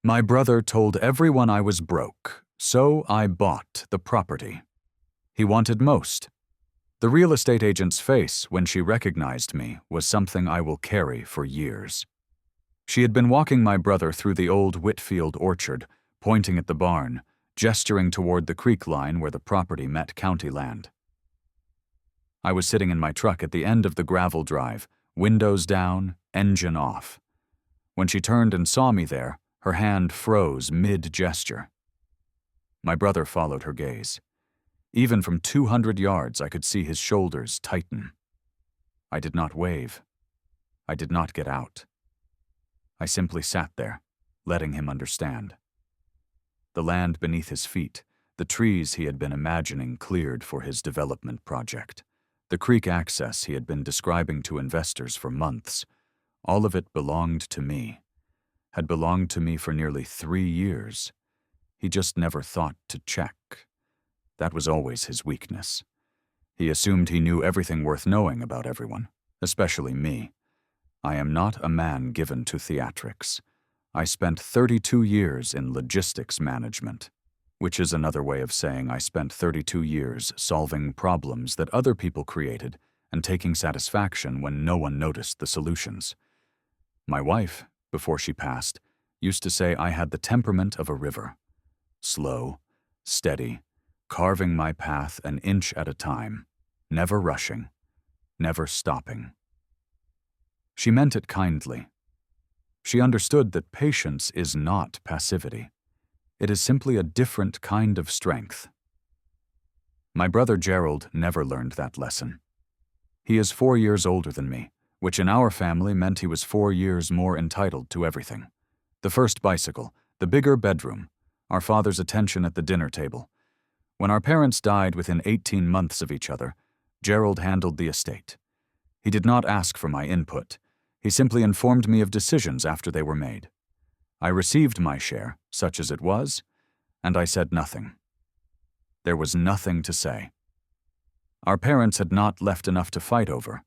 My brother told everyone I was broke, so I bought the property he wanted most. The real estate agent's face when she recognized me was something I will carry for years. She had been walking my brother through the old Whitfield orchard, pointing at the barn, gesturing toward the creek line where the property met county land. I was sitting in my truck at the end of the gravel drive, windows down, engine off. When she turned and saw me there, her hand froze mid-gesture. My brother followed her gaze. Even from 200 yards, I could see his shoulders tighten. I did not wave. I did not get out. I simply sat there, letting him understand. The land beneath his feet, the trees he had been imagining cleared for his development project, the creek access he had been describing to investors for months, all of it belonged to me, had belonged to me for nearly 3 years. He just never thought to check. That was always his weakness. He assumed he knew everything worth knowing about everyone, especially me. I am not a man given to theatrics. I spent 32 years in logistics management, which is another way of saying I spent 32 years solving problems that other people created and taking satisfaction when no one noticed the solutions. My wife, before she passed, used to say I had the temperament of a river. Slow, steady, carving my path an inch at a time, never rushing, never stopping. She meant it kindly. She understood that patience is not passivity. It is simply a different kind of strength. My brother Gerald never learned that lesson. He is 4 years older than me, which in our family meant he was 4 years more entitled to everything. The first bicycle, the bigger bedroom, our father's attention at the dinner table. When our parents died within 18 months of each other, Gerald handled the estate. He did not ask for my input. He simply informed me of decisions after they were made. I received my share, such as it was, and I said nothing. There was nothing to say. Our parents had not left enough to fight over,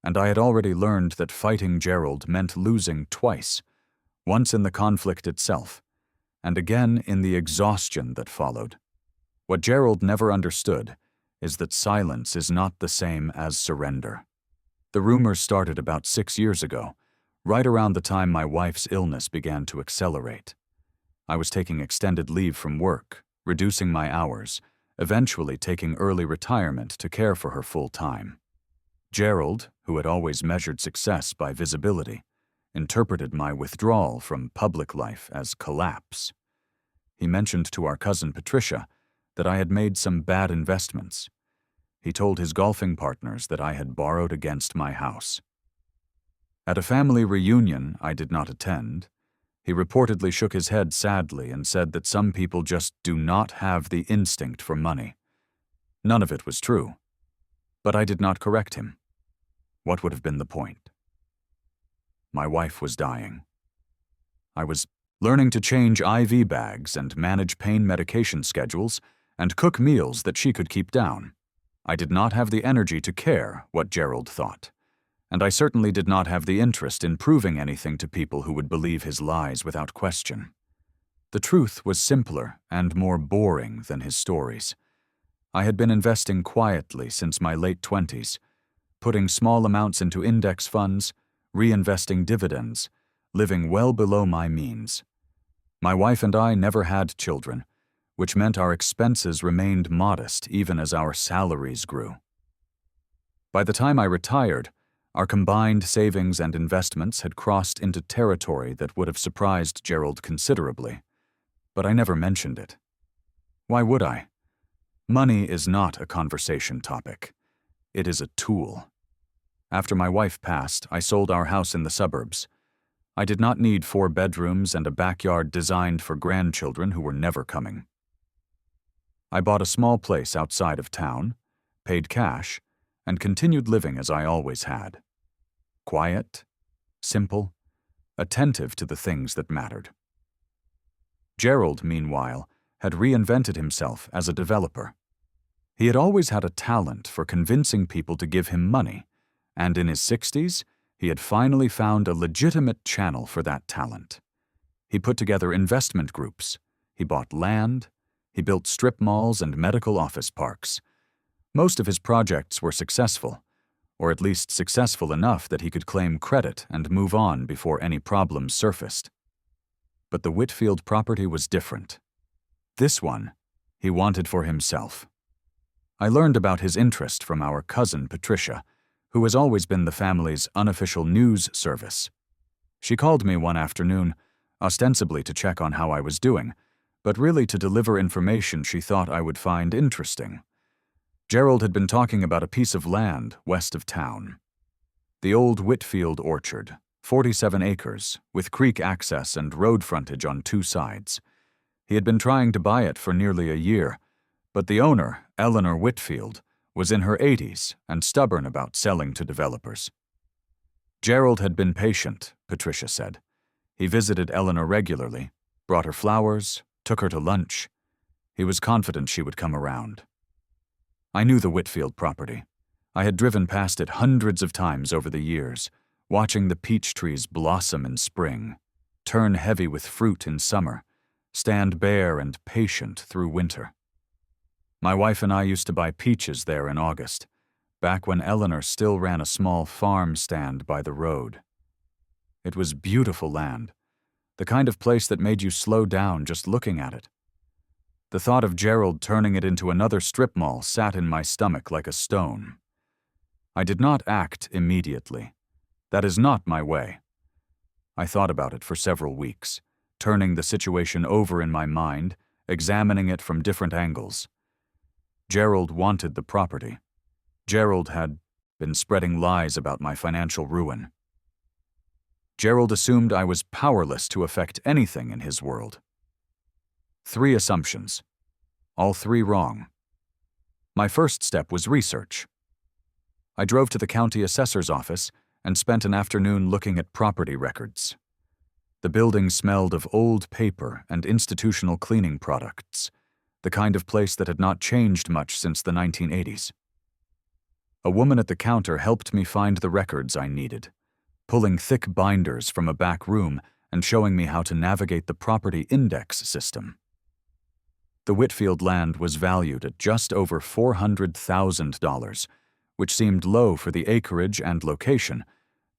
and I had already learned that fighting Gerald meant losing twice, once in the conflict itself, and again in the exhaustion that followed. What Gerald never understood is that silence is not the same as surrender. The rumors started about 6 years ago, right around the time my wife's illness began to accelerate. I was taking extended leave from work, reducing my hours, eventually taking early retirement to care for her full time. Gerald, who had always measured success by visibility, interpreted my withdrawal from public life as collapse. He mentioned to our cousin Patricia that I had made some bad investments. He told his golfing partners that I had borrowed against my house. At a family reunion I did not attend, he reportedly shook his head sadly and said that some people just do not have the instinct for money. None of it was true, but I did not correct him. What would have been the point? My wife was dying. I was learning to change IV bags and manage pain medication schedules and cook meals that she could keep down. I did not have the energy to care what Gerald thought, and I certainly did not have the interest in proving anything to people who would believe his lies without question. The truth was simpler and more boring than his stories. I had been investing quietly since my late 20s, putting small amounts into index funds, reinvesting dividends, living well below my means. My wife and I never had children, which meant our expenses remained modest even as our salaries grew. By the time I retired, our combined savings and investments had crossed into territory that would have surprised Gerald considerably, but I never mentioned it. Why would I? Money is not a conversation topic. It is a tool. After my wife passed, I sold our house in the suburbs. I did not need 4 bedrooms and a backyard designed for grandchildren who were never coming. I bought a small place outside of town, paid cash, and continued living as I always had. Quiet, simple, attentive to the things that mattered. Gerald, meanwhile, had reinvented himself as a developer. He had always had a talent for convincing people to give him money, and in his 60s, he had finally found a legitimate channel for that talent. He put together investment groups. He bought land. He built strip malls and medical office parks. Most of his projects were successful, or at least successful enough that he could claim credit and move on before any problems surfaced. But the Whitfield property was different. This one, he wanted for himself. I learned about his interest from our cousin Patricia, who has always been the family's unofficial news service. She called me one afternoon, ostensibly to check on how I was doing, but really to deliver information she thought I would find interesting. Gerald had been talking about a piece of land west of town. The old Whitfield orchard, 47 acres, with creek access and road frontage on 2 sides. He had been trying to buy it for nearly a year, but the owner, Eleanor Whitfield, was in her 80s and stubborn about selling to developers. Gerald had been patient, Patricia said. He visited Eleanor regularly, brought her flowers, took her to lunch. He was confident she would come around. I knew the Whitfield property. I had driven past it hundreds of times over the years, watching the peach trees blossom in spring, turn heavy with fruit in summer, stand bare and patient through winter. My wife and I used to buy peaches there in August, back when Eleanor still ran a small farm stand by the road. It was beautiful land, the kind of place that made you slow down just looking at it. The thought of Gerald turning it into another strip mall sat in my stomach like a stone. I did not act immediately. That is not my way. I thought about it for several weeks, turning the situation over in my mind, examining it from different angles. Gerald wanted the property. Gerald had been spreading lies about my financial ruin. Gerald assumed I was powerless to affect anything in his world. 3 assumptions. All 3 wrong. My first step was research. I drove to the county assessor's office and spent an afternoon looking at property records. The building smelled of old paper and institutional cleaning products, the kind of place that had not changed much since the 1980s. A woman at the counter helped me find the records I needed, pulling thick binders from a back room and showing me how to navigate the property index system. The Whitfield land was valued at just over $400,000, which seemed low for the acreage and location,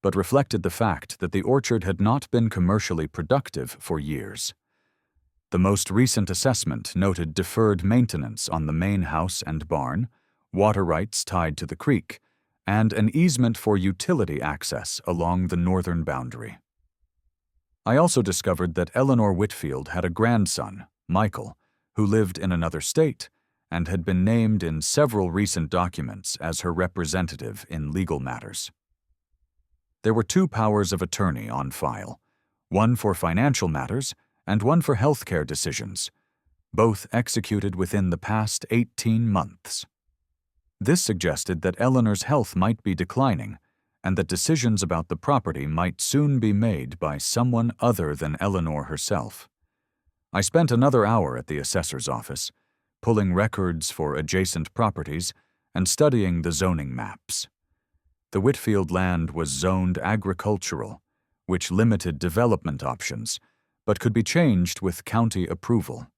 but reflected the fact that the orchard had not been commercially productive for years. The most recent assessment noted deferred maintenance on the main house and barn, water rights tied to the creek, and an easement for utility access along the northern boundary. I also discovered that Eleanor Whitfield had a grandson, Michael, who lived in another state and had been named in several recent documents as her representative in legal matters. There were 2 powers of attorney on file, one for financial matters and one for healthcare decisions, both executed within the past 18 months. This suggested that Eleanor's health might be declining and that decisions about the property might soon be made by someone other than Eleanor herself. I spent another hour at the assessor's office, pulling records for adjacent properties and studying the zoning maps. The Whitfield land was zoned agricultural, which limited development options, but could be changed with county approval.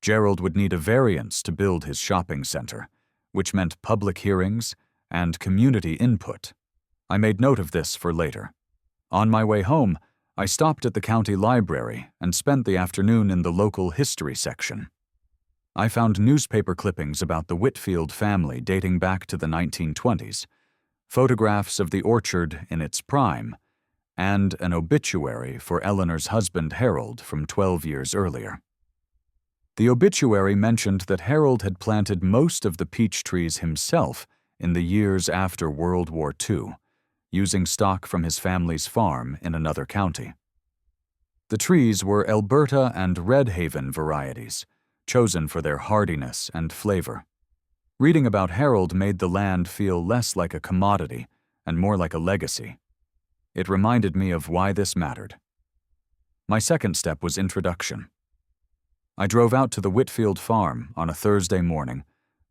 Gerald would need a variance to build his shopping center, which meant public hearings and community input. I made note of this for later. On my way home, I stopped at the county library and spent the afternoon in the local history section. I found newspaper clippings about the Whitfield family dating back to the 1920s, photographs of the orchard in its prime, and an obituary for Eleanor's husband Harold from 12 years earlier. The obituary mentioned that Harold had planted most of the peach trees himself in the years after World War II, using stock from his family's farm in another county. The trees were Alberta and Red Haven varieties, chosen for their hardiness and flavor. Reading about Harold made the land feel less like a commodity and more like a legacy. It reminded me of why this mattered. My second step was introduction. I drove out to the Whitfield farm on a Thursday morning,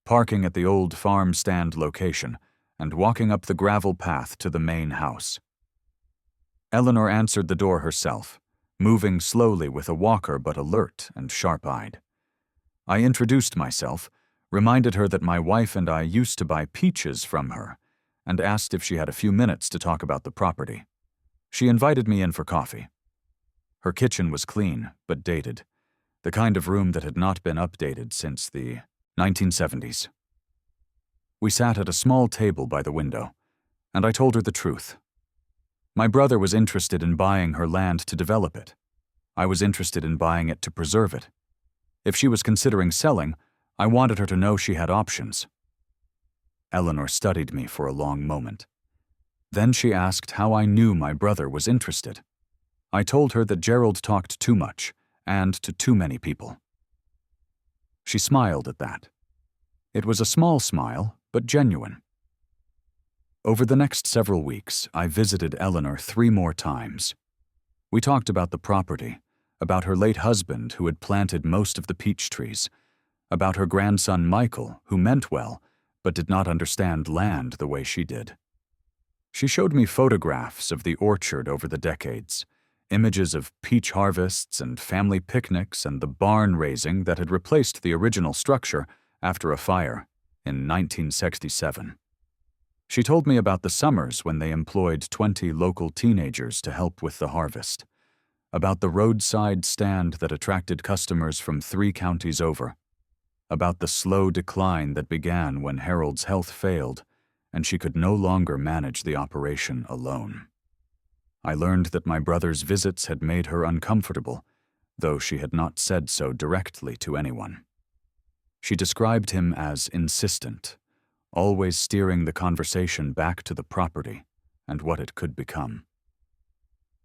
parking at the old farm stand location and walking up the gravel path to the main house. Eleanor answered the door herself, moving slowly with a walker but alert and sharp-eyed. I introduced myself, reminded her that my wife and I used to buy peaches from her, and asked if she had a few minutes to talk about the property. She invited me in for coffee. Her kitchen was clean, but dated, the kind of room that had not been updated since the 1970s. We sat at a small table by the window, and I told her the truth. My brother was interested in buying her land to develop it. I was interested in buying it to preserve it. If she was considering selling, I wanted her to know she had options. Eleanor studied me for a long moment. Then she asked how I knew my brother was interested. I told her that Gerald talked too much, and to too many people. She smiled at that. It was a small smile, but genuine. Over the next several weeks, I visited Eleanor 3 more times. We talked about the property, about her late husband who had planted most of the peach trees, about her grandson Michael, who meant well, but did not understand land the way she did. She showed me photographs of the orchard over the decades, images of peach harvests and family picnics and the barn raising that had replaced the original structure after a fire in 1967. She told me about the summers when they employed 20 local teenagers to help with the harvest, about the roadside stand that attracted customers from 3 counties over, about the slow decline that began when Harold's health failed and she could no longer manage the operation alone. I learned that my brother's visits had made her uncomfortable, though she had not said so directly to anyone. She described him as insistent, always steering the conversation back to the property and what it could become.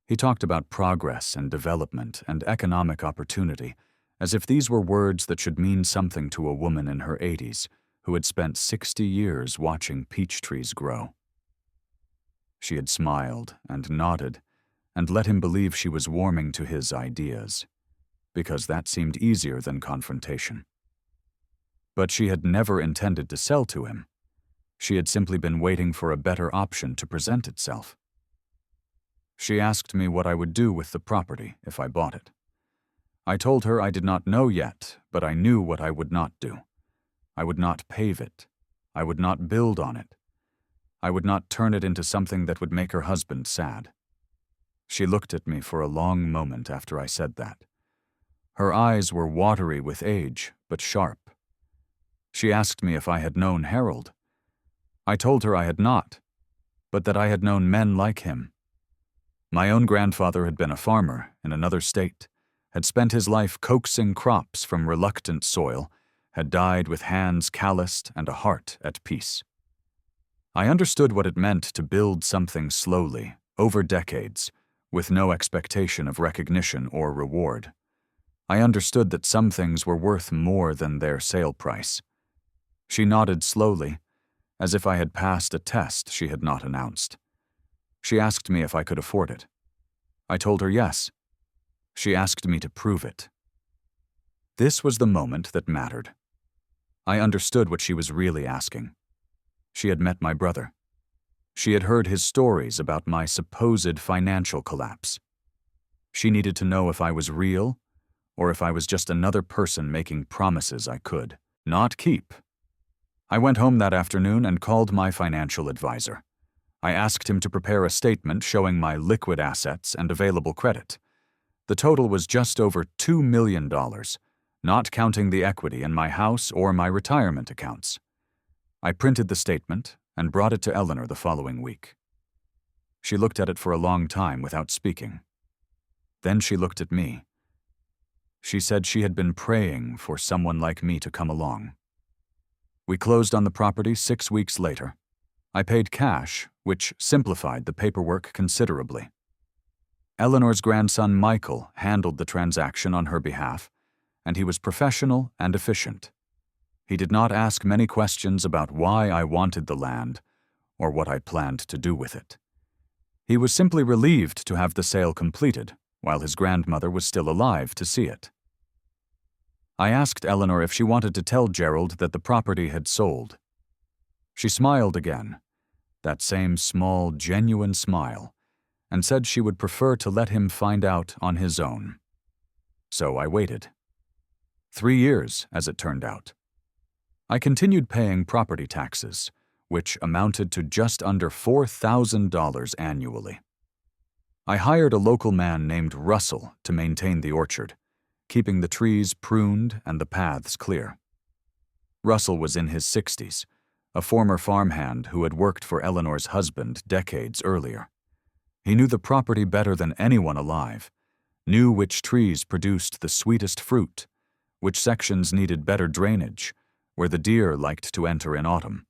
He talked about progress and development and economic opportunity, as if these were words that should mean something to a woman in her 80s who had spent 60 years watching peach trees grow. She had smiled and nodded and let him believe she was warming to his ideas, because that seemed easier than confrontation. But she had never intended to sell to him. She had simply been waiting for a better option to present itself. She asked me what I would do with the property if I bought it. I told her I did not know yet, but I knew what I would not do. I would not pave it. I would not build on it. I would not turn it into something that would make her husband sad. She looked at me for a long moment after I said that. Her eyes were watery with age, but sharp. She asked me if I had known Harold. I told her I had not, but that I had known men like him. My own grandfather had been a farmer in another state, had spent his life coaxing crops from reluctant soil, had died with hands calloused and a heart at peace. I understood what it meant to build something slowly, over decades, with no expectation of recognition or reward. I understood that some things were worth more than their sale price. She nodded slowly, as if I had passed a test she had not announced. She asked me if I could afford it. I told her yes. She asked me to prove it. This was the moment that mattered. I understood what she was really asking. She had met my brother. She had heard his stories about my supposed financial collapse. She needed to know if I was real, or if I was just another person making promises I could not keep. I went home that afternoon and called my financial advisor. I asked him to prepare a statement showing my liquid assets and available credit. The total was just over $2 million, not counting the equity in my house or my retirement accounts. I printed the statement and brought it to Eleanor the following week. She looked at it for a long time without speaking. Then she looked at me. She said she had been praying for someone like me to come along. We closed on the property 6 weeks later. I paid cash, which simplified the paperwork considerably. Eleanor's grandson Michael handled the transaction on her behalf, and he was professional and efficient. He did not ask many questions about why I wanted the land or what I planned to do with it. He was simply relieved to have the sale completed, while his grandmother was still alive to see it. I asked Eleanor if she wanted to tell Gerald that the property had sold. She smiled again, that same small, genuine smile, and said she would prefer to let him find out on his own. So I waited. 3 years, as it turned out. I continued paying property taxes, which amounted to just under $4,000 annually. I hired a local man named Russell to maintain the orchard, keeping the trees pruned and the paths clear. Russell was in his 60s, a former farmhand who had worked for Eleanor's husband decades earlier. He knew the property better than anyone alive, knew which trees produced the sweetest fruit, which sections needed better drainage, where the deer liked to enter in autumn.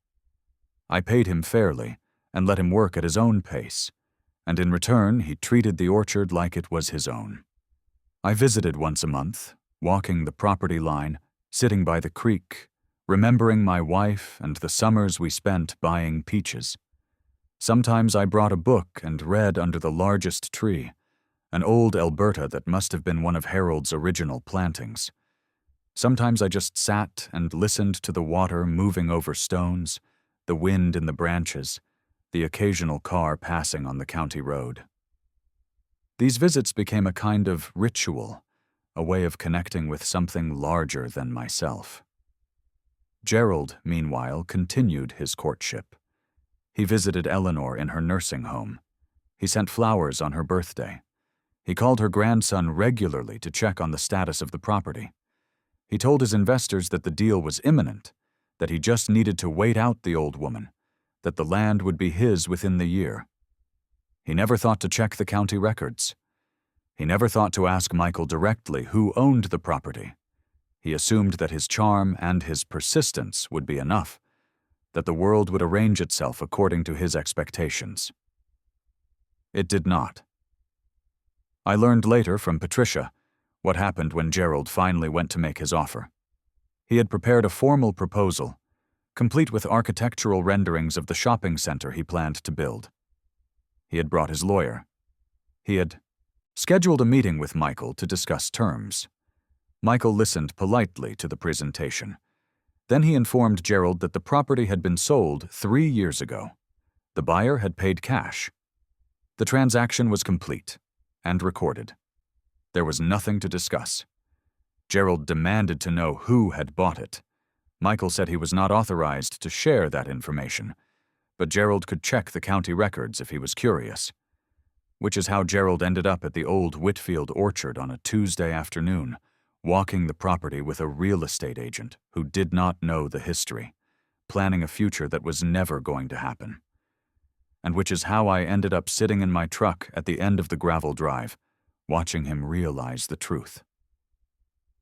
I paid him fairly and let him work at his own pace, and in return he treated the orchard like it was his own. I visited once a month, walking the property line, sitting by the creek, remembering my wife and the summers we spent buying peaches. Sometimes I brought a book and read under the largest tree, an old Alberta that must have been one of Harold's original plantings. Sometimes I just sat and listened to the water moving over stones, the wind in the branches, the occasional car passing on the county road. These visits became a kind of ritual, a way of connecting with something larger than myself. Gerald, meanwhile, continued his courtship. He visited Eleanor in her nursing home. He sent flowers on her birthday. He called her grandson regularly to check on the status of the property. He told his investors that the deal was imminent, that he just needed to wait out the old woman, that the land would be his within the year. He never thought to check the county records. He never thought to ask Michael directly who owned the property. He assumed that his charm and his persistence would be enough, that the world would arrange itself according to his expectations. It did not. I learned later from Patricia what happened when Gerald finally went to make his offer. He had prepared a formal proposal, complete with architectural renderings of the shopping center he planned to build. He had brought his lawyer. He had scheduled a meeting with Michael to discuss terms. Michael listened politely to the presentation. Then he informed Gerald that the property had been sold 3 years ago. The buyer had paid cash. The transaction was complete and recorded. There was nothing to discuss. Gerald demanded to know who had bought it. Michael said he was not authorized to share that information, but Gerald could check the county records if he was curious. Which is how Gerald ended up at the old Whitfield orchard on a Tuesday afternoon, walking the property with a real estate agent who did not know the history, planning a future that was never going to happen. And which is how I ended up sitting in my truck at the end of the gravel drive, watching him realize the truth.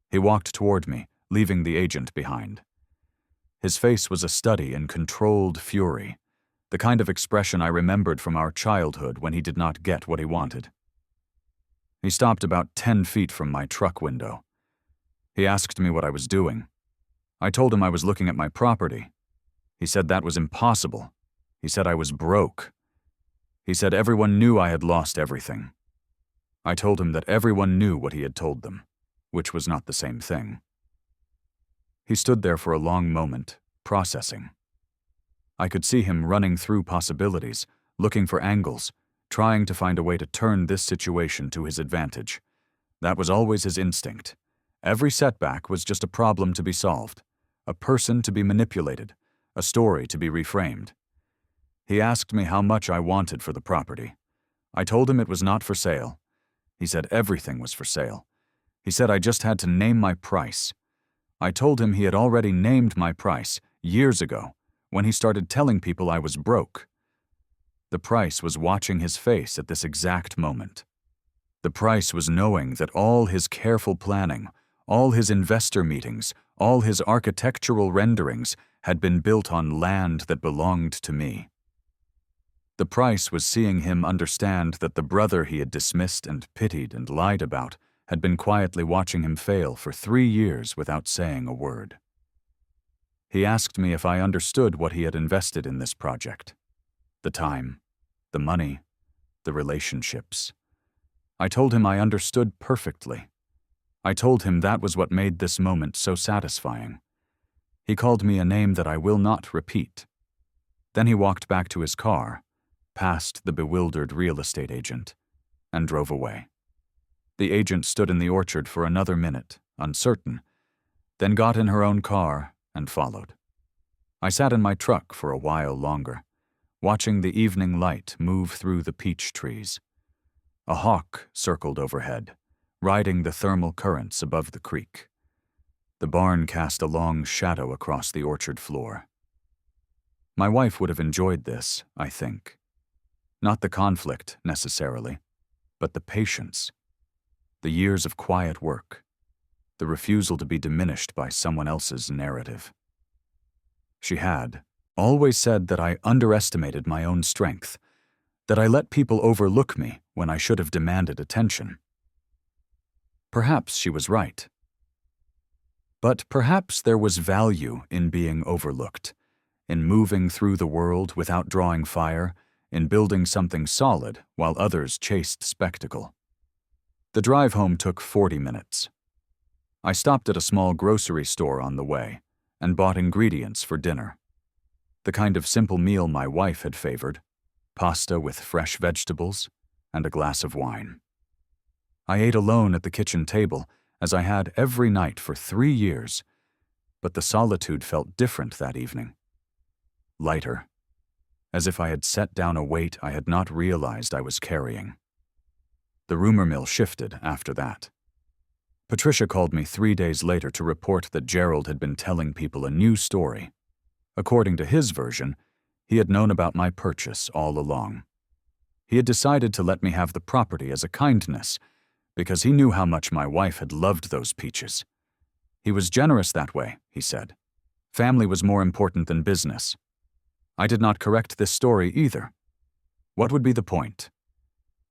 He walked toward me, leaving the agent behind. His face was a study in controlled fury, the kind of expression I remembered from our childhood when he did not get what he wanted. He stopped about 10 feet from my truck window. He asked me what I was doing. I told him I was looking at my property. He said that was impossible. He said I was broke. He said everyone knew I had lost everything. I told him that everyone knew what he had told them, which was not the same thing. He stood there for a long moment, processing. I could see him running through possibilities, looking for angles, trying to find a way to turn this situation to his advantage. That was always his instinct. Every setback was just a problem to be solved, a person to be manipulated, a story to be reframed. He asked me how much I wanted for the property. I told him it was not for sale. He said everything was for sale. He said I just had to name my price. I told him he had already named my price years ago when he started telling people I was broke. The price was watching his face at this exact moment. The price was knowing that all his careful planning, all his investor meetings, all his architectural renderings had been built on land that belonged to me. The price was seeing him understand that the brother he had dismissed and pitied and lied about had been quietly watching him fail for 3 years without saying a word. He asked me if I understood what he had invested in this project. The time, the money, the relationships. I told him I understood perfectly. I told him that was what made this moment so satisfying. He called me a name that I will not repeat. Then he walked back to his car, past the bewildered real estate agent and drove away. The agent stood in the orchard for another minute, uncertain, then got in her own car and followed. I sat in my truck for a while longer, watching the evening light move through the peach trees. A hawk circled overhead, riding the thermal currents above the creek. The barn cast a long shadow across the orchard floor. My wife would have enjoyed this, I think. Not the conflict, necessarily, but the patience. The years of quiet work. The refusal to be diminished by someone else's narrative. She had always said that I underestimated my own strength, that I let people overlook me when I should have demanded attention. Perhaps she was right. But perhaps there was value in being overlooked, in moving through the world without drawing fire, in building something solid while others chased spectacle. The drive home took 40 minutes. I stopped at a small grocery store on the way and bought ingredients for dinner. The kind of simple meal my wife had favored, pasta with fresh vegetables and a glass of wine. I ate alone at the kitchen table, as I had every night for 3 years, but the solitude felt different that evening. Lighter, as if I had set down a weight I had not realized I was carrying. The rumor mill shifted after that. Patricia called me 3 days later to report that Gerald had been telling people a new story. According to his version, he had known about my purchase all along. He had decided to let me have the property as a kindness, because he knew how much my wife had loved those peaches. He was generous that way, he said. Family was more important than business. I did not correct this story either. What would be the point?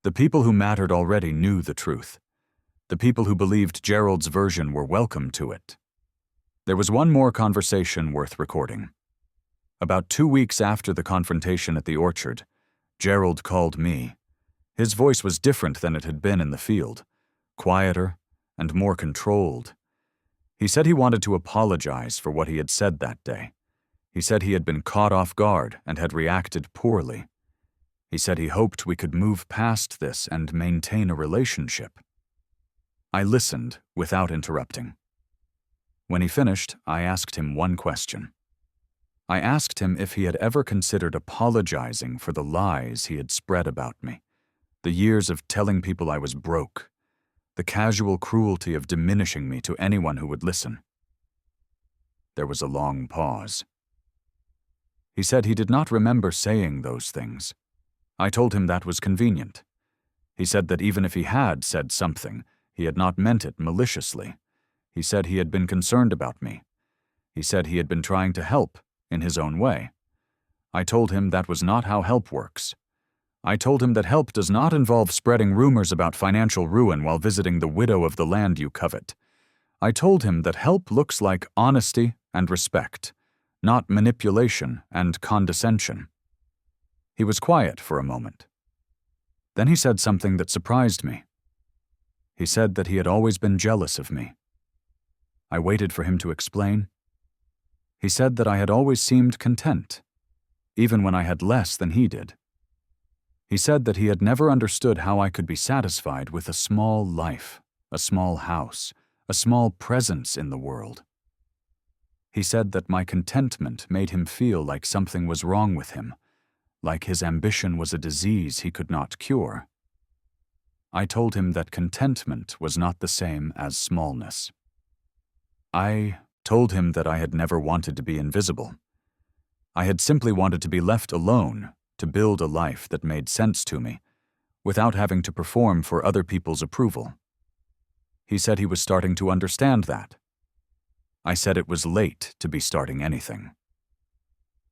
The people who mattered already knew the truth. The people who believed Gerald's version were welcome to it. There was one more conversation worth recording. About 2 weeks after the confrontation at the orchard, Gerald called me. His voice was different than it had been in the field, quieter and more controlled. He said he wanted to apologize for what he had said that day. He said he had been caught off guard and had reacted poorly. He said he hoped we could move past this and maintain a relationship. I listened without interrupting. When he finished, I asked him one question. I asked him if he had ever considered apologizing for the lies he had spread about me, the years of telling people I was broke, the casual cruelty of diminishing me to anyone who would listen. There was a long pause. He said he did not remember saying those things. I told him that was convenient. He said that even if he had said something, he had not meant it maliciously. He said he had been concerned about me. He said he had been trying to help in his own way. I told him that was not how help works. I told him that help does not involve spreading rumors about financial ruin while visiting the widow of the land you covet. I told him that help looks like honesty and respect, not manipulation and condescension. He was quiet for a moment. Then he said something that surprised me. He said that he had always been jealous of me. I waited for him to explain. He said that I had always seemed content, even when I had less than he did. He said that he had never understood how I could be satisfied with a small life, a small house, a small presence in the world. He said that my contentment made him feel like something was wrong with him, like his ambition was a disease he could not cure. I told him that contentment was not the same as smallness. I told him that I had never wanted to be invisible. I had simply wanted to be left alone to build a life that made sense to me, without having to perform for other people's approval. He said he was starting to understand that. I said it was late to be starting anything.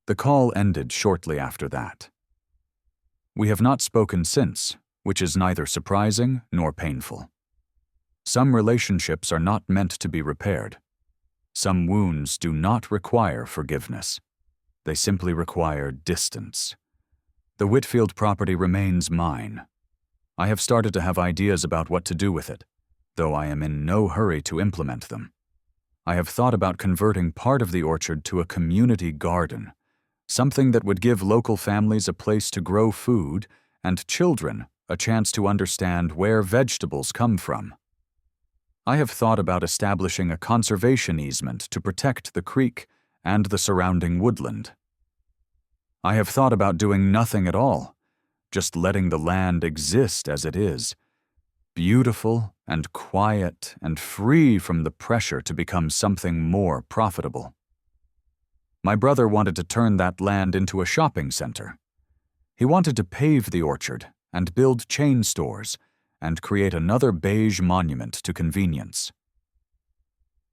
The call ended shortly after that. We have not spoken since, which is neither surprising nor painful. Some relationships are not meant to be repaired. Some wounds do not require forgiveness. They simply require distance. The Whitfield property remains mine. I have started to have ideas about what to do with it, though I am in no hurry to implement them. I have thought about converting part of the orchard to a community garden, something that would give local families a place to grow food and children a chance to understand where vegetables come from. I have thought about establishing a conservation easement to protect the creek and the surrounding woodland. I have thought about doing nothing at all, just letting the land exist as it is, beautiful and quiet and free from the pressure to become something more profitable. My brother wanted to turn that land into a shopping center. He wanted to pave the orchard and build chain stores and create another beige monument to convenience.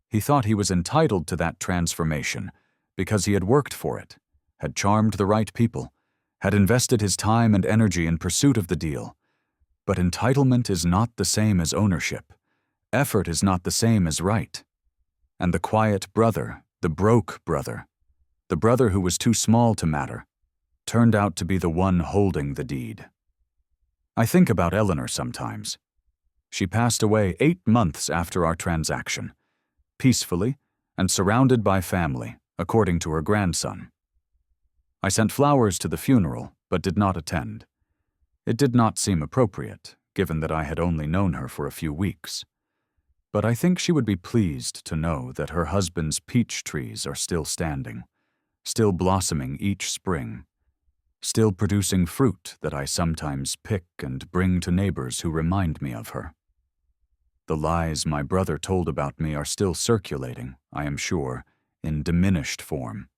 He thought he was entitled to that transformation because he had worked for it, had charmed the right people, had invested his time and energy in pursuit of the deal. But entitlement is not the same as ownership. Effort is not the same as right. And the quiet brother, the broke brother, the brother who was too small to matter, turned out to be the one holding the deed. I think about Eleanor sometimes. She passed away 8 months after our transaction, peacefully and surrounded by family, according to her grandson. I sent flowers to the funeral, but did not attend. It did not seem appropriate, given that I had only known her for a few weeks. But I think she would be pleased to know that her husband's peach trees are still standing, still blossoming each spring, still producing fruit that I sometimes pick and bring to neighbors who remind me of her. The lies my brother told about me are still circulating, I am sure, in diminished form.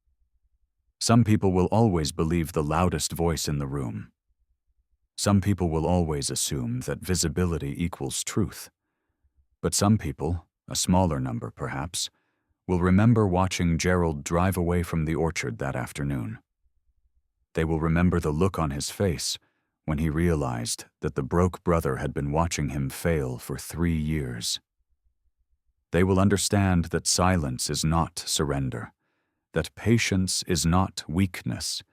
Some people will always believe the loudest voice in the room. Some people will always assume that visibility equals truth. But some people, a smaller number perhaps, will remember watching Gerald drive away from the orchard that afternoon. They will remember the look on his face when he realized that the broke brother had been watching him fail for 3 years. They will understand that silence is not surrender, that patience is not weakness,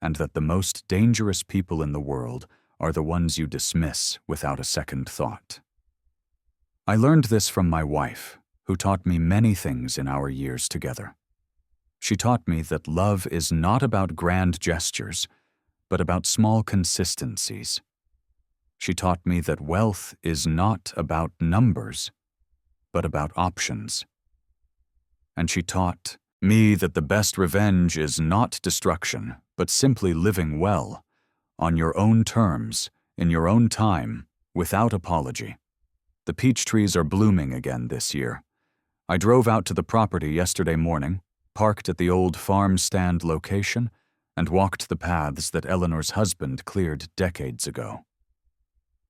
and that the most dangerous people in the world are the ones you dismiss without a second thought. I learned this from my wife, who taught me many things in our years together. She taught me that love is not about grand gestures, but about small consistencies. She taught me that wealth is not about numbers, but about options. And she taught me that the best revenge is not destruction, but simply living well, on your own terms, in your own time, without apology. The peach trees are blooming again this year. I drove out to the property yesterday morning, parked at the old farm stand location, and walked the paths that Eleanor's husband cleared decades ago.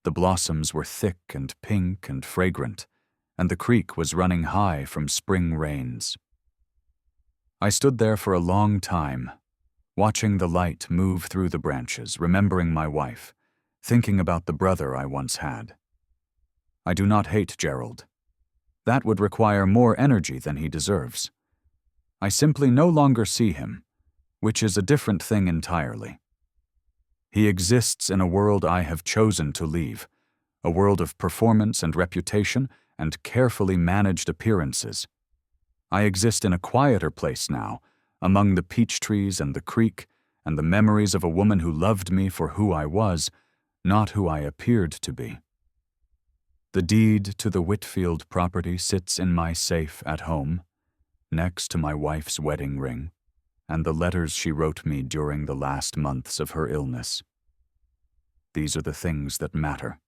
The blossoms were thick and pink and fragrant, and the creek was running high from spring rains. I stood there for a long time, watching the light move through the branches, remembering my wife, thinking about the brother I once had. I do not hate Gerald. That would require more energy than he deserves. I simply no longer see him, which is a different thing entirely. He exists in a world I have chosen to leave, a world of performance and reputation and carefully managed appearances. I exist in a quieter place now, among the peach trees and the creek and the memories of a woman who loved me for who I was, not who I appeared to be. The deed to the Whitfield property sits in my safe at home, next to my wife's wedding ring, and the letters she wrote me during the last months of her illness. These are the things that matter.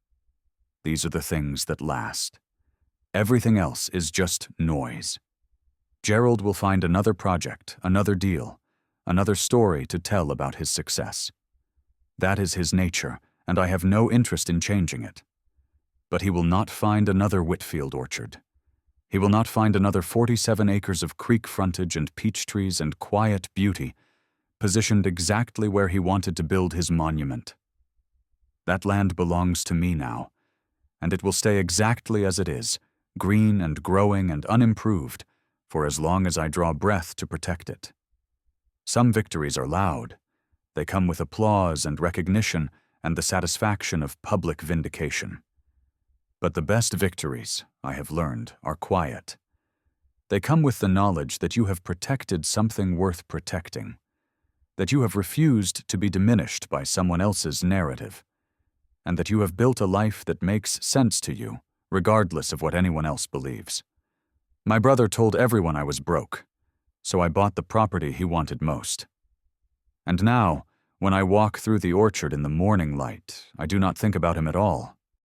These are the things that last. Everything else is just noise. Gerald will find another project, another deal, another story to tell about his success. That is his nature, and I have no interest in changing it. But he will not find another Whitfield orchard. He will not find another 47 acres of creek frontage and peach trees and quiet beauty, positioned exactly where he wanted to build his monument. That land belongs to me now, and it will stay exactly as it is, green and growing and unimproved, for as long as I draw breath to protect it. Some victories are loud. They come with applause and recognition and the satisfaction of public vindication. But the best victories, I have learned, are quiet. They come with the knowledge that you have protected something worth protecting. that you have refused to be diminished by someone else's narrative, and that you have built a life that makes sense to you, regardless of what anyone else believes. My brother told everyone I was broke, so I bought the property he wanted most. And now, when I walk through the orchard in the morning light, I do not think about him at all.